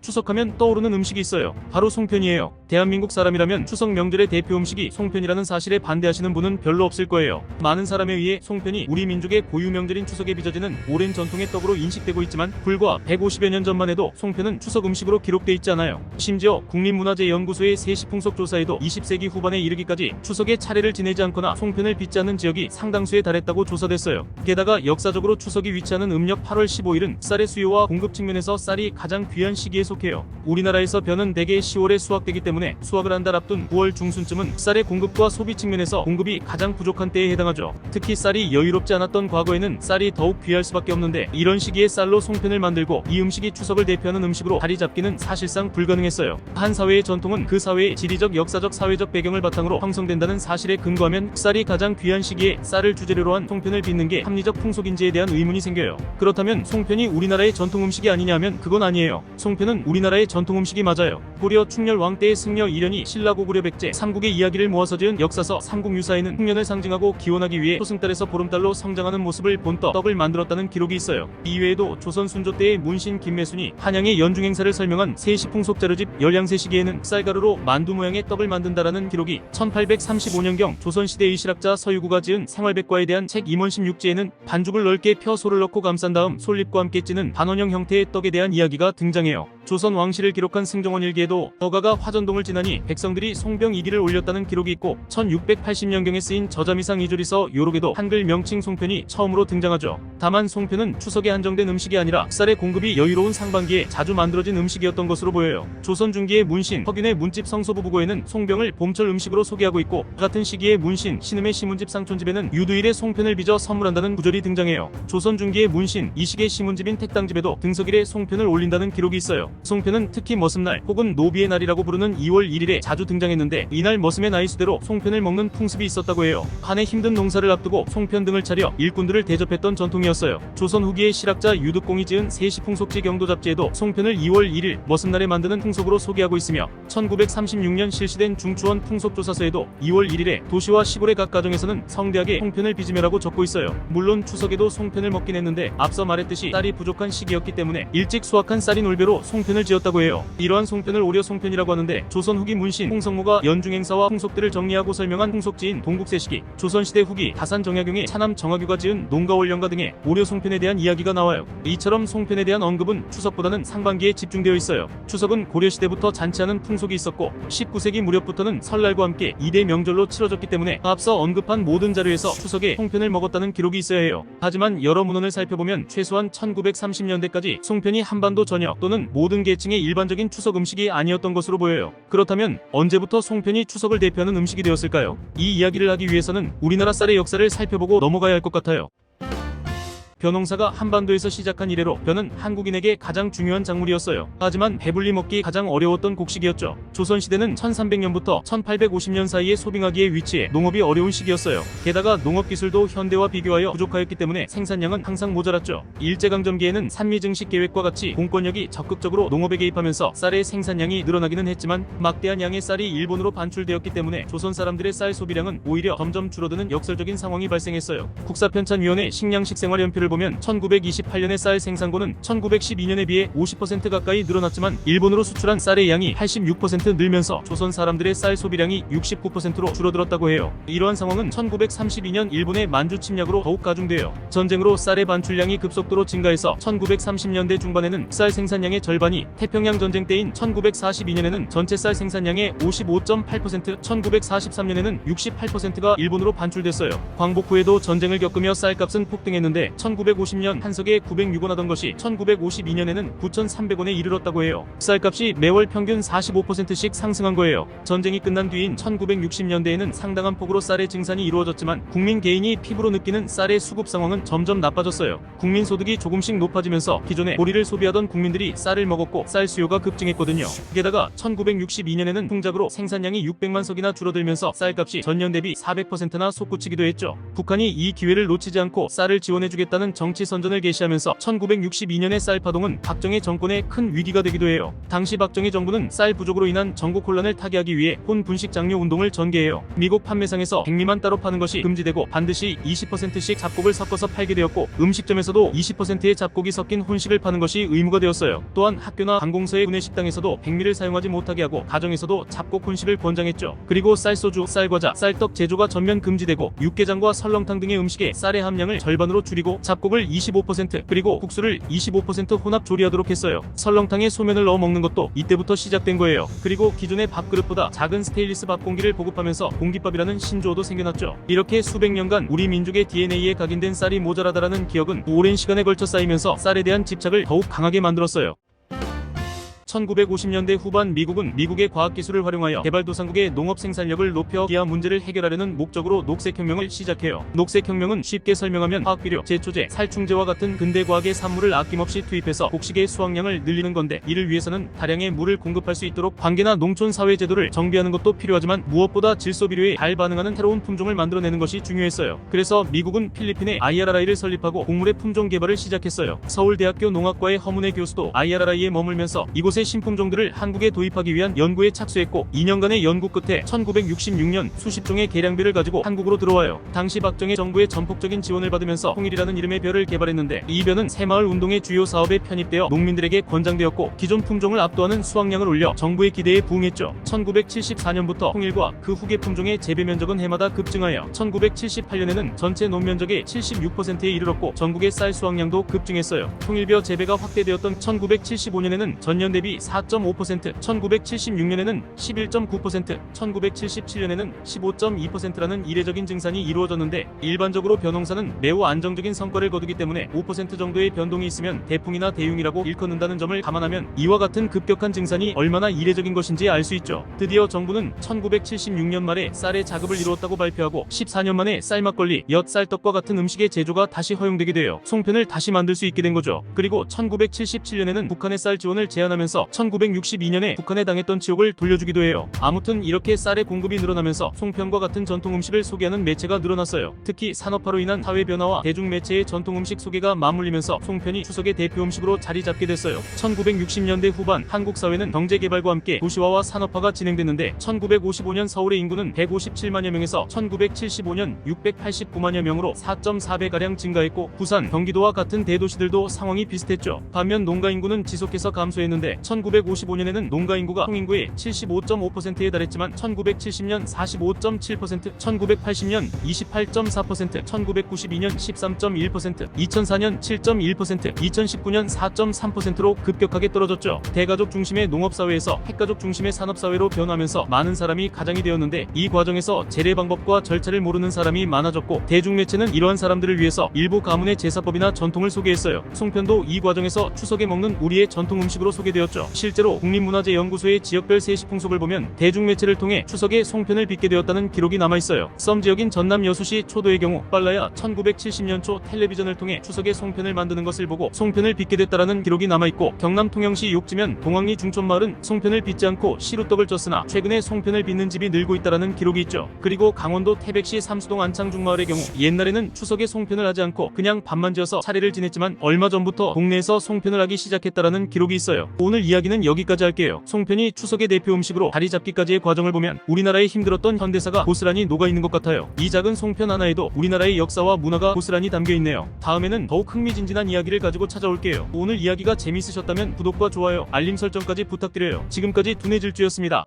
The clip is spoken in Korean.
추석하면 떠오르는 음식이 있어요. 바로 송편이에요. 대한민국 사람이라면 추석 명절의 대표 음식이 송편이라는 사실에 반대하시는 분은 별로 없을 거예요. 많은 사람에 의해 송편이 우리 민족의 고유 명절인 추석에 빚어지는 오랜 전통의 떡으로 인식되고 있지만 불과 150여 년 전만 해도 송편은 추석 음식으로 기록돼 있지 않아요. 심지어 국립문화재연구소의 세시풍속 조사에도 20세기 후반에 이르기까지 추석에 차례를 지내지 않거나 송편을 빚지 않는 지역이 상당수에 달했다고 조사됐어요. 게다가 역사적으로 추석이 위치하는 음력 8월 15일은 쌀의 수요와 공급 측면에서 쌀이 가장 귀한 시기에 속해요. 우리나라에서 벼는 대개 10월에 수확되기 때문에 수확을 한 달 앞둔 9월 중순쯤은 쌀의 공급과 소비 측면에서 공급이 가장 부족한 때에 해당하죠. 특히 쌀이 여유롭지 않았던 과거에는 쌀이 더욱 귀할 수밖에 없는데 이런 시기에 쌀로 송편을 만들고 이 음식이 추석을 대표하는 음식으로 자리 잡기는 사실상 불가능했어요. 한 사회의 전통은 그 사회의 지리적, 역사적, 사회적 배경을 바탕으로 형성된다는 사실에 근거하면 쌀이 가장 귀한 시기에 쌀을 주재료로 한 송편을 빚는 게 합리적 풍속인지에 대한 의문이 생겨요. 그렇다면 송편이 우리나라의 전통 음식이 아니냐면 그건 아니에요. 송편은 우리나라의 전통 음식이 맞아요. 고려 충렬 왕 때의 승려 이련이 신라고구려 백제 삼국의 이야기를 모아서 지은 역사서 삼국유사에는 풍년을 상징하고 기원하기 위해 초승달에서 보름달로 성장하는 모습을 본 떡을 만들었다는 기록이 있어요. 이외에도 조선 순조 때의 문신 김매순이 한양의 연중행사를 설명한 세시풍속 자료집 열양세시기에는 쌀가루로 만두 모양의 떡을 만든다라는 기록이 1835년경 조선시대의 실학자 서유구가 지은 생활백과에 대한 책 임원심 육지에는 반죽을 넓게 펴 소를 넣고 감싼 다음 솔잎과 함께 찌는 반원형 형태의 떡에 대한 이야기가 등장해요. 조선 왕실을 기록한 승정원 일기에도 어가가 화전동을 지나니 백성들이 송병 이기를 올렸다는 기록이 있고 1680년경에 쓰인 저자미상 이조리서 요록에도 한글 명칭 송편이 처음으로 등장하죠. 다만 송편은 추석에 한정된 음식이 아니라 쌀의 공급이 여유로운 상반기에 자주 만들어진 음식이었던 것으로 보여요. 조선 중기의 문신 허균의 문집 성소부부고에는 송병을 봄철 음식으로 소개하고 있고 같은 시기에 문신 신음의 시문집 상촌집에는 유두일에 송편을 빚어 선물한다는 구절이 등장해요. 조선 중기의 문신 이식의 시문집인 택당집에도 등석일에 송편을 올린다는 기록이 있어요. 송편은 특히 머슴날 혹은 노비의 날이라고 부르는 2월 1일에 자주 등장했는데 이날 머슴의 나이 수대로 송편을 먹는 풍습이 있었다고 해요. 한해 힘든 농사를 앞두고 송편 등을 차려 일꾼들을 대접했던 전통이었어요. 조선 후기의 실학자 유득공이 지은 세시풍속지 경도 잡지에도 송편을 2월 1일 머슴날에 만드는 풍속으로 소개하고 있으며 1936년 실시된 중추원 풍속조사서에도 2월 1일에 도시와 시골의 각 가정에서는 성대하게 송편을 빚으며라고 적고 있어요. 물론 추석에도 송편을 먹긴 했는데 앞서 말했듯이 쌀이 부족한 시기였기 때문에 일찍 수확한 쌀인 올배로 송편을 지었다고 해요. 이러한 송편을 오려 송편이라고 하는데 조선 후기 문신 홍성모가 연중행사와 풍속들을 정리하고 설명한 풍속지인 동국세시기, 조선시대 후기 다산 정약용의 차남 정학유가 지은 농가월령가 등의 오려 송편에 대한 이야기가 나와요. 이처럼 송편에 대한 언급은 추석보다는 상반기에 집중되어 있어요. 추석은 고려시대부터 잔치하는 풍속이 있었고 19세기 무렵부터는 설날과 함께 2대 명절로 치러졌기 때문에 앞서 언급한 모든 자료에서 추석에 송편을 먹었다는 기록이 있어야 해요. 하지만 여러 문헌을 살펴보면 최소한 1930년대까지 송편이 한반도 전역 또는 모든 계층의 일반적인 추석 음식이 아니었던 것으로 보여요. 그렇다면 언제부터 송편이 추석을 대표하는 음식이 되었을까요? 이 이야기를 하기 위해서는 우리나라 쌀의 역사를 살펴보고 넘어가야 할 것 같아요. 벼 농사가 한반도에서 시작한 이래로 벼는 한국인에게 가장 중요한 작물이었어요. 하지만 배불리 먹기 가장 어려웠던 곡식이었죠. 조선시대는 1300년부터 1850년 사이에 소빙하기에 위치해 농업이 어려운 시기였어요. 게다가 농업기술도 현대와 비교하여 부족하였기 때문에 생산량은 항상 모자랐죠. 일제강점기에는 산미증식 계획과 같이 공권력이 적극적으로 농업에 개입하면서 쌀의 생산량이 늘어나기는 했지만 막대한 양의 쌀이 일본으로 반출되었기 때문에 조선 사람들의 쌀 소비량은 오히려 점점 줄어드는 역설적인 상황이 발생했어요. 국사편찬위원회 식량식생활연표를 보면 1928년의 쌀 생산고는 1912년에 비해 50% 가까이 늘어났지만 일본으로 수출한 쌀의 양이 86% 늘면서 조선 사람들의 쌀 소비량이 69%로 줄어들었다고 해요. 이러한 상황은 1932년 일본의 만주 침략으로 더욱 가중돼요. 전쟁으로 쌀의 반출량이 급속도로 증가해서 1930년대 중반에는 쌀 생산량의 절반이 태평양 전쟁 때인 1942년에는 전체 쌀 생산량의 55.8%, 1943년에는 68%가 일본으로 반출됐어요. 광복 후에도 전쟁을 겪으며 쌀값은 폭등했는데 1950년 한 석에 906원 하던 것이 1952년에는 9,300원에 이르렀다고 해요. 쌀값이 매월 평균 45%씩 상승한 거예요. 전쟁이 끝난 뒤인 1960년대에는 상당한 폭으로 쌀의 증산이 이루어졌지만 국민 개인이 피부로 느끼는 쌀의 수급 상황은 점점 나빠졌어요. 국민 소득이 조금씩 높아지면서 기존에 보리를 소비하던 국민들이 쌀을 먹었고 쌀 수요가 급증했거든요. 게다가 1962년에는 풍작으로 생산량이 600만 석이나 줄어들면서 쌀값이 전년 대비 400%나 솟구치기도 했죠. 북한이 이 기회를 놓치지 않고 쌀을 지원해주겠다는 쌀이라는 정치 선전을 개시하면서 1962년의 쌀파동은 박정희 정권의 큰 위기가 되기도 해요. 당시 박정희 정부는 쌀 부족으로 인한 전국 혼란을 타개하기 위해 혼 분식 장려 운동을 전개해요. 미국 판매상에서 백미만 따로 파는 것이 금지되고 반드시 20%씩 잡곡을 섞어서 팔게 되었고, 음식점에서도 20%의 잡곡이 섞인 혼식을 파는 것이 의무가 되었어요. 또한 학교나 관공서의 구내식당에서도 백미를 사용하지 못하게 하고 가정에서도 잡곡 혼식을 권장했죠. 그리고 쌀소주, 쌀과자, 쌀떡 제조가 전면 금지되고 육개장과 설렁탕 등의 음식에 쌀의 함량을 절반으로 줄이고 잡곡을 25% 그리고 국수를 25% 혼합 조리하도록 했어요. 설렁탕에 소면을 넣어 먹는 것도 이때부터 시작된 거예요. 그리고 기존의 밥그릇보다 작은 스테인리스 밥공기를 보급하면서 공깃밥이라는 신조어도 생겨났죠. 이렇게 수백 년간 우리 민족의 DNA에 각인된 쌀이 모자라다라는 기억은 오랜 시간에 걸쳐 쌓이면서 쌀에 대한 집착을 더욱 강하게 만들었어요. 1950년대 후반 미국은 미국의 과학기술을 활용하여 개발도상국의 농업 생산력을 높여 기아 문제를 해결하려는 목적으로 녹색혁명을 시작해요. 녹색혁명은 쉽게 설명하면 화학비료, 제초제, 살충제와 같은 근대과학의 산물을 아낌없이 투입해서 곡식의 수확량을 늘리는 건데, 이를 위해서는 다량의 물을 공급할 수 있도록 관계나 농촌사회제도를 정비하는 것도 필요하지만 무엇보다 질소비료에 잘 반응하는 새로운 품종을 만들어내는 것이 중요했어요. 그래서 미국은 필리핀에 IRRI를 설립하고 곡물의 품종 개발을 시작했어요. 서울대학교 농학과의 허문회 교수도 IRRI에 머물면서 이곳의 신품종들을 한국에 도입하기 위한 연구에 착수했고, 2년간의 연구 끝에 1966년 수십 종의 개량별을 가지고 한국으로 들어와요. 당시 박정희 정부의 전폭적인 지원을 받으면서 통일이라는 이름의 벼를 개발했는데, 이 벼는 새마을 운동의 주요 사업에 편입되어 농민들에게 권장되었고, 기존 품종을 압도하는 수확량을 올려 정부의 기대에 부응했죠. 1974년부터 통일과 그 후계 품종의 재배 면적은 해마다 급증하여 1978년에는 전체 논면적의 76%에 이르렀고, 전국의 쌀 수확량도 급증했어요. 통일벼 재배가 확대되었던 1975년에는 전년 대비 4.5%, 1976년에는 11.9%, 1977년에는 15.2%라는 이례적인 증산이 이루어졌는데, 일반적으로 벼농사는 매우 안정적인 성과를 거두기 때문에 5% 정도의 변동이 있으면 대풍이나 대흉이라고 일컫는다는 점을 감안하면 이와 같은 급격한 증산이 얼마나 이례적인 것인지 알 수 있죠. 드디어 정부는 1976년 말에 쌀의 자급을 이루었다고 발표하고 14년 만에 쌀막걸리, 엿, 쌀떡과 같은 음식의 제조가 다시 허용되게 되어 송편을 다시 만들 수 있게 된 거죠. 그리고 1977년에는 북한의 쌀 지원을 제한하면서 1962년에 북한에 당했던 지옥을 돌려주기도 해요. 아무튼 이렇게 쌀의 공급이 늘어나면서 송편과 같은 전통 음식을 소개하는 매체가 늘어났어요. 특히 산업화로 인한 사회 변화와 대중 매체의 전통 음식 소개가 맞물리면서 송편이 추석의 대표 음식으로 자리 잡게 됐어요. 1960년대 후반 한국 사회는 경제 개발과 함께 도시화와 산업화가 진행됐는데, 1955년 서울의 인구는 157만여 명에서 1975년 689만여 명으로 4.4배가량 증가했고, 부산, 경기도와 같은 대도시들도 상황이 비슷했죠. 반면 농가 인구는 지속해서 감소했는데, 1955년에는 농가 인구가 총인구의 75.5%에 달했지만 1970년 45.7%, 1980년 28.4%, 1992년 13.1%, 2004년 7.1%, 2019년 4.3%로 급격하게 떨어졌죠. 대가족 중심의 농업사회에서 핵가족 중심의 산업사회로 변하면서 많은 사람이 가장이 되었는데, 이 과정에서 재래 방법과 절차를 모르는 사람이 많아졌고, 대중매체는 이러한 사람들을 위해서 일부 가문의 제사법이나 전통을 소개했어요. 송편도 이 과정에서 추석에 먹는 우리의 전통 음식으로 소개되었죠. 실제로 국립문화재연구소의 지역별 세시풍속을 보면 대중매체를 통해 추석에 송편을 빚게 되었다는 기록이 남아있어요. 썸 지역인 전남 여수시 초도의 경우 빨라야 1970년 초 텔레비전을 통해 추석에 송편을 만드는 것을 보고 송편을 빚게 됐다라는 기록이 남아있고, 경남 통영시 욕지면 동학리 중촌마을은 송편을 빚지 않고 시루떡을 쪘으나 최근에 송편을 빚는 집이 늘고 있다라는 기록이 있죠. 그리고 강원도 태백시 삼수동 안창중마을의 경우 옛날에는 추석에 송편을 하지 않고 그냥 밥만 지어서 차례를 지냈지만 얼마 전부터 동네에서 송편을 하기 시작했다라는 기록이 있어요. 오늘 이야기는 여기까지 할게요. 송편이 추석의 대표 음식으로 자리 잡기까지의 과정을 보면 우리나라의 힘들었던 현대사가 고스란히 녹아있는 것 같아요. 이 작은 송편 하나에도 우리나라의 역사와 문화가 고스란히 담겨있네요. 다음에는 더욱 흥미진진한 이야기를 가지고 찾아올게요. 오늘 이야기가 재밌으셨다면 구독과 좋아요, 알림 설정까지 부탁드려요. 지금까지 두뇌질주였습니다.